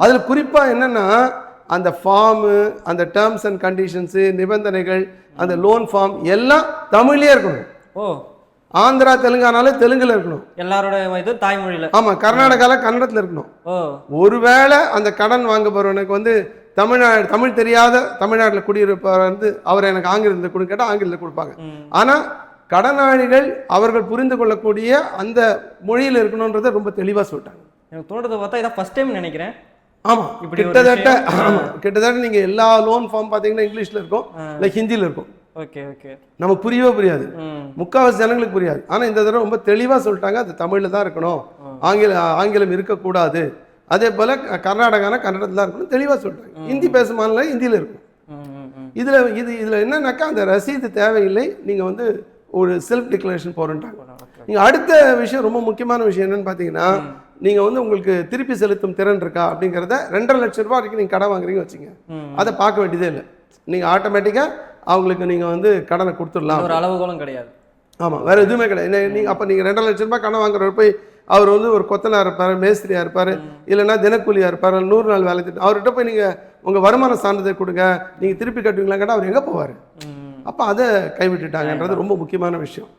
அதில் குறிப்பாக என்னென்னா அந்த ஃபார்மு, அந்த டேர்ம்ஸ் அண்ட் கண்டிஷன்ஸு, நிபந்தனைகள், அந்த லோன் ஃபார்ம் எல்லாம் தமிழ்லேயே இருக்கணும். ஓ, ஆந்திரா தெலுங்கானாலே தெலுங்குல இருக்கணும். எல்லாரோட இது தாய்மொழியில். ஆமாம், கர்நாடகாவில் கன்னடத்தில் இருக்கணும். ஓ, ஒருவேளை அந்த கடன் வாங்க போகிறவனுக்கு வந்து தமிழ் தெரியாத தமிழ்நாட்டில் குடியிருப்பவர் வந்து அவர் எனக்கு ஆங்கிலத்தில் கொடுக்க கேட்டால் ஆங்கிலத்தில் கொடுப்பாங்க. ஆனால் கடனாளிகள் அவர்கள் புரிந்து கொள்ளக்கூடிய அந்த மொழியில் இருக்கணுன்றதை ரொம்ப தெளிவாக சொல்லிட்டாங்க. எனக்கு தோன்றதை பார்த்தா இதான் ஃபர்ஸ்ட் டைம் நினைக்கிறேன். ஆமாம், கிட்டத்தட்ட நீங்கள் எல்லா லோன் ஃபார்ம் பார்த்தீங்கன்னா இங்கிலீஷில் இருக்கும், இல்லை ஹிந்தியில் இருக்கும். ஓகே ஓகே, நமக்கு புரியவே புரியாது, முக்கால்வாசி ஜனங்களுக்கு புரியாது. ஆனால் இந்த தடவை ரொம்ப தெளிவாக சொல்லிட்டாங்க, அது தமிழில் தான் இருக்கணும், ஆங்கிலம் இருக்கக்கூடாது. அதே போல் கர்நாடகானா கன்னடத்தில் தான் இருக்கணும், தெளிவாக சொல்லிட்டாங்க. ஹிந்தி பேசும் மாநிலம் ஹிந்தியில் இருக்கும். இதில் என்னன்னாக்கா அந்த ரசீது தேவையில்லை, நீங்கள் வந்து ஒரு செல்ஃப் டிக்ளரேஷன் போகிறேன்ட்டாங்க. நீங்கள் அடுத்த விஷயம், ரொம்ப முக்கியமான விஷயம் என்னென்னு பார்த்தீங்கன்னா, நீங்கள் வந்து உங்களுக்கு திருப்பி செலுத்தும் திறன் இருக்கா அப்படிங்கிறத 2.5 லட்ச ரூபா வரைக்கும் நீங்கள் கடன் வாங்குறீங்க வச்சுங்க, அதை பார்க்க வேண்டியதே இல்லை. நீங்கள் ஆட்டோமேட்டிக்காக அவங்களுக்கு நீங்கள் வந்து கடனை கொடுத்துடலாம். ஒரு அளவுகோலும் கிடையாது. ஆமாம், வேறு எதுவுமே கிடையாது. நீங்கள் அப்போ நீங்கள் 2.5 லட்ச ரூபாய் கடன் வாங்குறவர் போய் அவர் வந்து ஒரு கொத்தனாக இருப்பார், மேஸ்திரியாக இருப்பார், இல்லைன்னா தினக்கூலியாக இருப்பார், 100 நாள் வேலை திட்டம், அவர்கிட்ட போய் நீங்கள் உங்கள் வருமான சான்றிதழ் கொடுங்க, நீங்கள் திருப்பி கட்டுவீங்களான்னு கேட்டால் அவர் எங்கே போவார்? அப்போ அதை கைவிட்டுட்டாங்கன்றது ரொம்ப முக்கியமான விஷயம்.